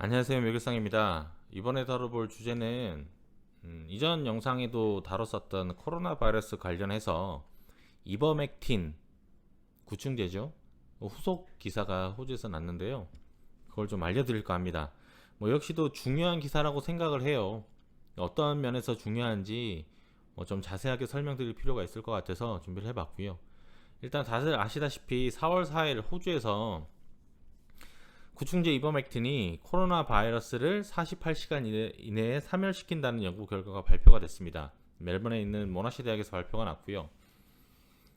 안녕하세요, 묘길상입니다. 이번에 다뤄볼 주제는 이전 영상에도 다뤘었던 코로나 바이러스 관련해서 이버맥틴 구충제죠. 후속 기사가 호주에서 났는데요. 그걸 좀 알려드릴까 합니다. 역시도 중요한 기사라고 생각을 해요. 어떤 면에서 중요한지 좀 자세하게 설명드릴 필요가 있을 것 같아서 준비를 해봤고요. 일단 다들 아시다시피 4월 4일 호주에서 구충제 이버맥틴이 코로나 바이러스를 48시간 이내에 사멸시킨다는 연구 결과가 발표가 됐습니다. 멜번에 있는 모나시 대학에서 발표가 났고요.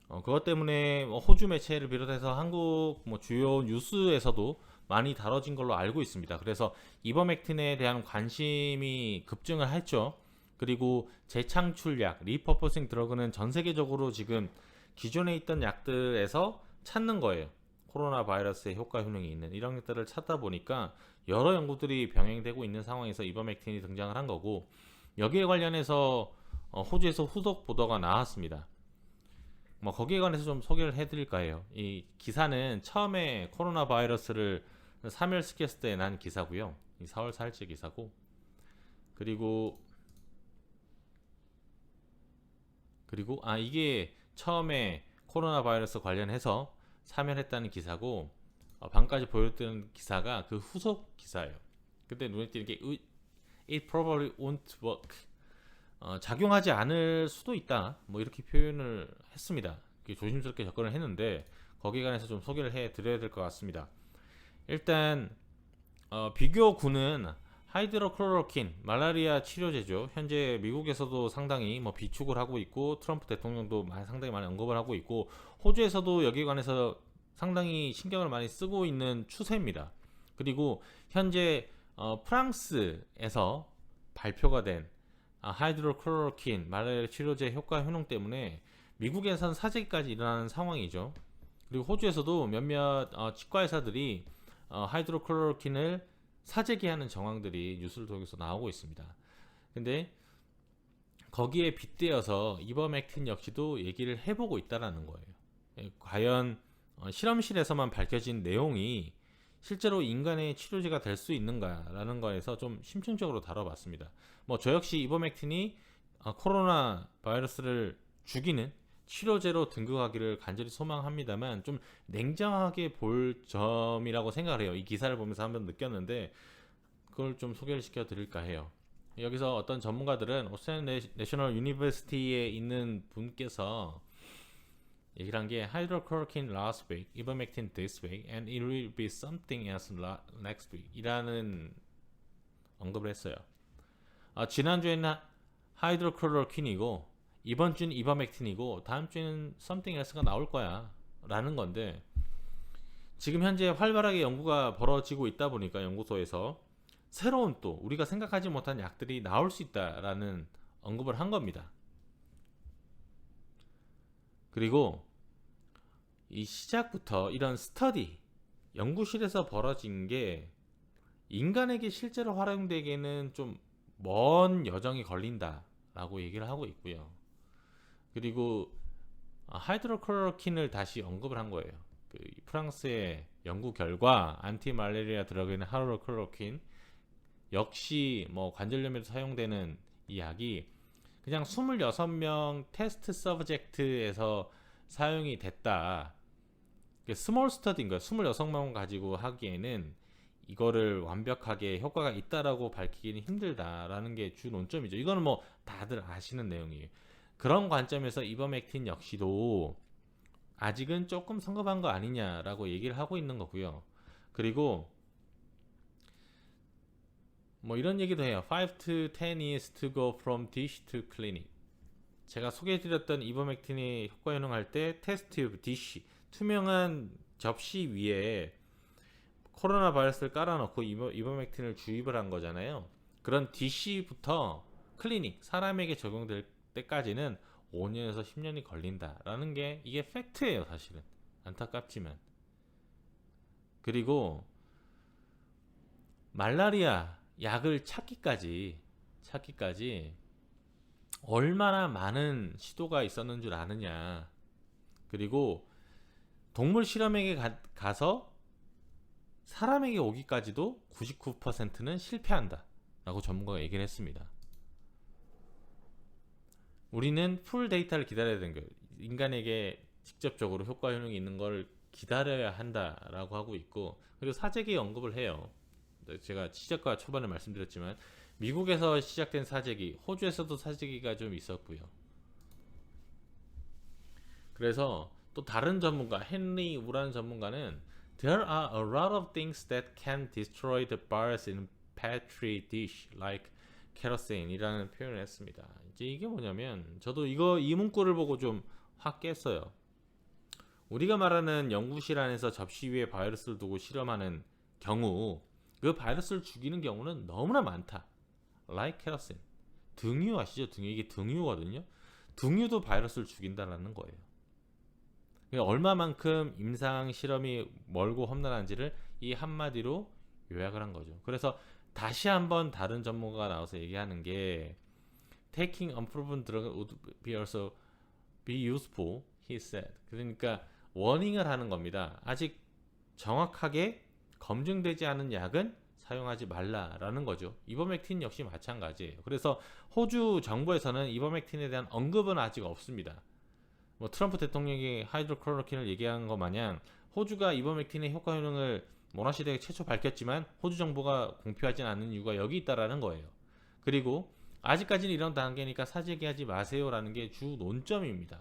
그것 때문에 호주 매체를 비롯해서 한국 주요 뉴스에서도 많이 다뤄진 걸로 알고 있습니다. 그래서 이버맥틴에 대한 관심이 급증을 했죠. 그리고 재창출약, 리퍼포싱 드러그는 전 세계적으로 지금 기존에 있던 약들에서 찾는 거예요. 코로나 바이러스의 효과 효능이 있는 이런 것들을 찾다 보니까 여러 연구들이 병행되고 있는 상황에서 이버맥틴이 등장을 한 거고, 여기에 관련해서 호주에서 후속 보도가 나왔습니다. 거기에 관해서 좀 소개를 해드릴까 해요. 이 기사는 처음에 코로나 바이러스를 사멸시켰을 때 난 기사고요. 이 4월 4일째 기사고, 그리고 이게 처음에 코로나 바이러스 관련해서 사멸했다는 기사고, 방금까지 보여드린 기사가 그 후속 기사예요. 그때 눈에 띄는 게 It probably won't work. 작용하지 않을 수도 있다. 이렇게 표현을 했습니다. 조심스럽게 접근을 했는데 거기에 관해서 좀 소개를 해드려야 될 것 같습니다. 일단 비교군은 하이드로클로로킨 말라리아 치료제죠. 현재 미국에서도 상당히 비축을 하고 있고, 트럼프 대통령도 상당히 많이 언급을 하고 있고, 호주에서도 여기에 관해서 상당히 신경을 많이 쓰고 있는 추세입니다. 그리고 현재 프랑스에서 발표가 된 하이드로클로로킨 말라리아 치료제 효과 효능 때문에 미국에선 사재기까지 일어나는 상황이죠. 그리고 호주에서도 몇몇 치과 의사들이 하이드로클로로킨을 사재기하는 정황들이 뉴스를 통해서 나오고 있습니다. 근데 거기에 빗대어서 이버맥틴 역시도 얘기를 해보고 있다라는 거예요. 과연 실험실에서만 밝혀진 내용이 실제로 인간의 치료제가 될 수 있는가라는 거에서 좀 심층적으로 다뤄봤습니다. 저 역시 이버맥틴이 코로나 바이러스를 죽이는 치료제로 등극하기를 간절히 소망합니다만, 좀 냉정하게 볼 점이라고 생각을 해요. 이 기사를 보면서 한번 느꼈는데 그걸 좀 소개를 시켜 드릴까 해요. 여기서 어떤 전문가들은 오스트레일리안 내셔널 유니버시티에 있는 분께서 얘기를 한 게 hydrochloroquine last week, ivermectin this week, and it will be something else next week 이라는 언급을 했어요. 지난주에는 하이드로클로로킨이고 이번 주는 이버맥틴이고 다음 주에는 something else가 나올 거야 라는 건데, 지금 현재 활발하게 연구가 벌어지고 있다 보니까 연구소에서 새로운 또 우리가 생각하지 못한 약들이 나올 수 있다라는 언급을 한 겁니다. 그리고 이 시작부터 이런 스터디, 연구실에서 벌어진 게 인간에게 실제로 활용되기에는 좀 먼 여정이 걸린다라고 얘기를 하고 있고요. 그리고 하이드로클로로킨을 다시 언급을 한 거예요. 프랑스의 연구 결과 안티말레리아 드러그인 하이드로클로로킨 역시 관절염에도 사용되는 이 약이 그냥 26명 테스트 서브젝트에서 사용이 됐다. 스몰 스터디인 거예요. 26명 가지고 하기에는 이거를 완벽하게 효과가 있다라고 밝히기는 힘들다라는 게 주 논점이죠. 이거는 다들 아시는 내용이에요. 그런 관점에서 이버맥틴 역시도 아직은 조금 성급한 거 아니냐라고 얘기를 하고 있는 거고요. 그리고 이런 얘기도 해요. 5 to 10 years to go from dish to clinic. 제가 소개해드렸던 이버맥틴이 효과 효능할 때 테스트 튜브, 디쉬, 투명한 접시 위에 코로나 바이러스를 깔아놓고 이버맥틴을 주입을 한 거잖아요. 그런 디쉬부터 클리닉, 사람에게 적용될 때까지는 5년에서 10년이 걸린다라는 게 이게 팩트예요, 사실은. 안타깝지만. 그리고 말라리아 약을 찾기까지 얼마나 많은 시도가 있었는 줄 아느냐. 그리고 동물 실험에게 가서 사람에게 오기까지도 99%는 실패한다 라고 전문가가 얘기를 했습니다. 우리는 풀 데이터를 기다려야 되는 거예요. 인간에게 직접적으로 효과 효능이 있는 걸 기다려야 한다라고 하고 있고, 그리고 사재기 언급을 해요. 제가 시작과 초반에 말씀드렸지만 미국에서 시작된 사재기, 호주에서도 사재기가 좀 있었고요. 그래서 또 다른 전문가, 헨리 우라는 전문가는 There are a lot of things that can destroy the virus in petri dish, like kerosene이라는 표현을 했습니다. 이제 이게 뭐냐면, 저도 이 문구를 보고 좀 확 깼어요. 우리가 말하는 연구실 안에서 접시 위에 바이러스를 두고 실험하는 경우, 그 바이러스를 죽이는 경우는 너무나 많다. Like kerosene. 등유 아시죠? 등유. 이게 등유거든요. 등유도 바이러스를 죽인다는 거예요. 얼마만큼 임상 실험이 멀고 험난한지를 이 한마디로 요약을 한 거죠. 그래서 다시 한번 다른 전문가가 나와서 얘기하는 게 Taking unproven drug would be also be useful, he said. 그러니까 워닝을 하는 겁니다. 아직 정확하게 검증되지 않은 약은 사용하지 말라라는 거죠. 이버맥틴 역시 마찬가지예요. 그래서 호주 정부에서는 이버맥틴에 대한 언급은 아직 없습니다. 뭐 트럼프 대통령이 하이드로클로로킨을 얘기한 것 마냥 호주가 이버맥틴의 효과 효능을 모나시대에 최초 밝혔지만 호주 정부가 공표하지 않는 이유가 여기 있다라는 거예요. 그리고 아직까지는 이런 단계니까 사재기하지 마세요라는 게 주 논점입니다.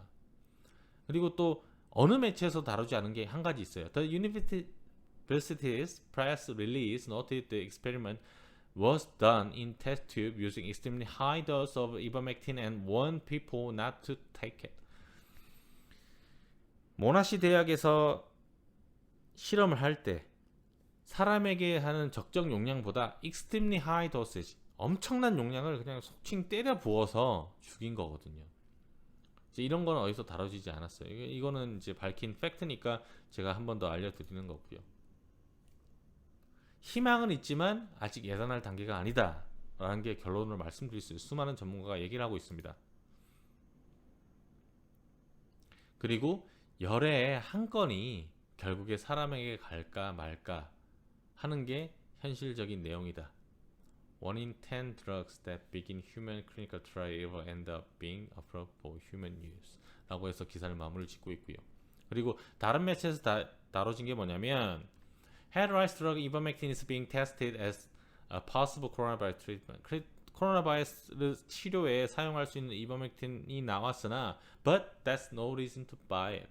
그리고 또 어느 매체에서 다루지 않은 게 한 가지 있어요. The University's press release noted the experiment was done in test tube using extremely high dose of ivermectin and warned people not to take it. 모나시 대학에서 실험을 할 때 사람에게 하는 적정 용량보다 extremely high dosage, 엄청난 용량을 그냥 속칭 때려 부어서 죽인 거거든요. 이제 이런 거는 어디서 다뤄지지 않았어요. 이거는 이제 밝힌 팩트니까 제가 한 번 더 알려드리는 거고요. 희망은 있지만 아직 예단할 단계가 아니다 라는 게 결론을 말씀드릴 수 있어요. 수많은 전문가가 얘기를 하고 있습니다. 그리고 열의 한 건이 결국에 사람에게 갈까 말까 하는 게 현실적인 내용이다. 1 in 10 drugs that begin human clinical trial ever end up being approved for human use 라고 해서 기사를 마무리 짓고 있고요. 그리고 다른 매체에서 다뤄진 게 뭐냐면 Head-Rice drug ivermectin is being tested as a possible coronavirus treatment. 코로나 바이러스 치료에 사용할 수 있는 이버맥틴이 나왔으나 but that's no reason to buy it.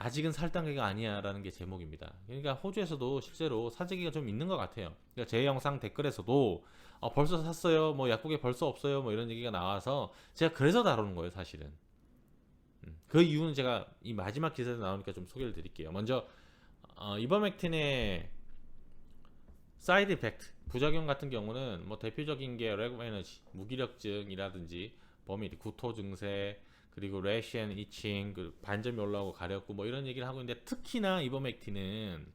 아직은 살 단계가 아니야 라는 게 제목입니다. 그러니까 호주에서도 실제로 사재기가 좀 있는 것 같아요. 그러니까 제 영상 댓글에서도 벌써 샀어요, 뭐 약국에 벌써 없어요, 뭐 이런 얘기가 나와서 제가 그래서 다루는 거예요 사실은. 그 이유는 제가 이 마지막 기사에 나오니까 좀 소개를 드릴게요. 먼저 이버맥틴의 사이드 이펙트, 부작용 같은 경우는 뭐 대표적인 게 렉 오브 에너지, 무기력증이라든지 버밋, 구토 증세, 그리고 레시앤 이칭, 반점이 올라오고 가렵고 뭐 이런 얘기를 하고 있는데, 특히나 이버맥틴은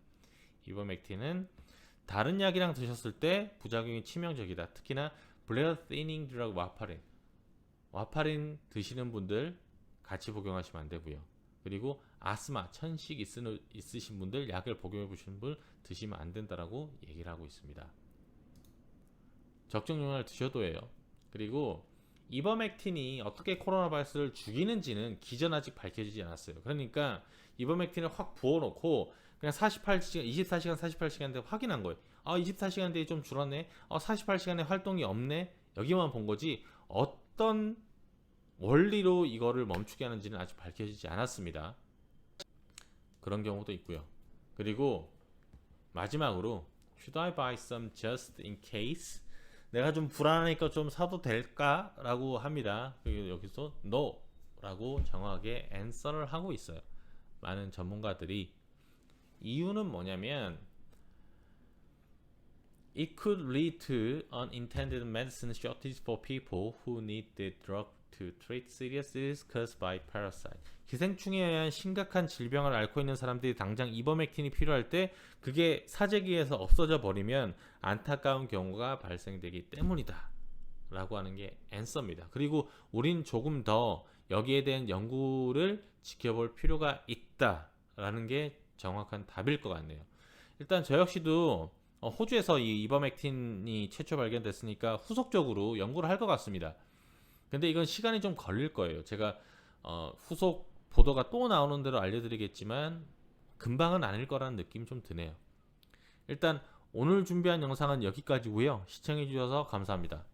다른 약이랑 드셨을 때 부작용이 치명적이다. 특히나 블레더 티닝 드러그 와파린 드시는 분들 같이 복용하시면 안 되고요. 그리고 아스마, 천식 있으신 분들 약을 복용해 보시는 분 드시면 안 된다라고 얘기를 하고 있습니다. 적정 용량을 드셔도 해요. 그리고 이버맥틴이 어떻게 코로나 바이러스를 죽이는지는 기전 아직 밝혀지지 않았어요. 그러니까 이버맥틴을 확 부어놓고 그냥 24시간 48시간 대 확인한 거예요. 24시간 대에 좀 줄었네. 48시간에 활동이 없네. 여기만 본 거지 어떤 원리로 이거를 멈추게 하는지는 아직 밝혀지지 않았습니다. 그런 경우도 있고요. 그리고 마지막으로 Should I buy some just in case? 내가 좀 불안하니까 좀 사도 될까? 라고 합니다. 여기서 No 라고 정확하게 answer를 하고 있어요. 많은 전문가들이. 이유는 뭐냐면 It could lead to unintended medicine shortage for people who need the drug to treat serious disease caused by parasite. 기생충에 의한 심각한 질병을 앓고 있는 사람들이 당장 이버맥틴이 필요할 때 그게 사재기에서 없어져 버리면 안타까운 경우가 발생되기 때문이다 라고 하는 게 앤서입니다. 그리고 우린 조금 더 여기에 대한 연구를 지켜볼 필요가 있다 라는 게 정확한 답일 것 같네요. 일단 저 역시도 호주에서 이 이버맥틴이 최초 발견됐으니까 후속적으로 연구를 할 것 같습니다. 근데 이건 시간이 좀 걸릴 거예요. 제가 후속 보도가 또 나오는 대로 알려드리겠지만 금방은 아닐 거라는 느낌이 좀 드네요. 일단 오늘 준비한 영상은 여기까지고요. 시청해주셔서 감사합니다.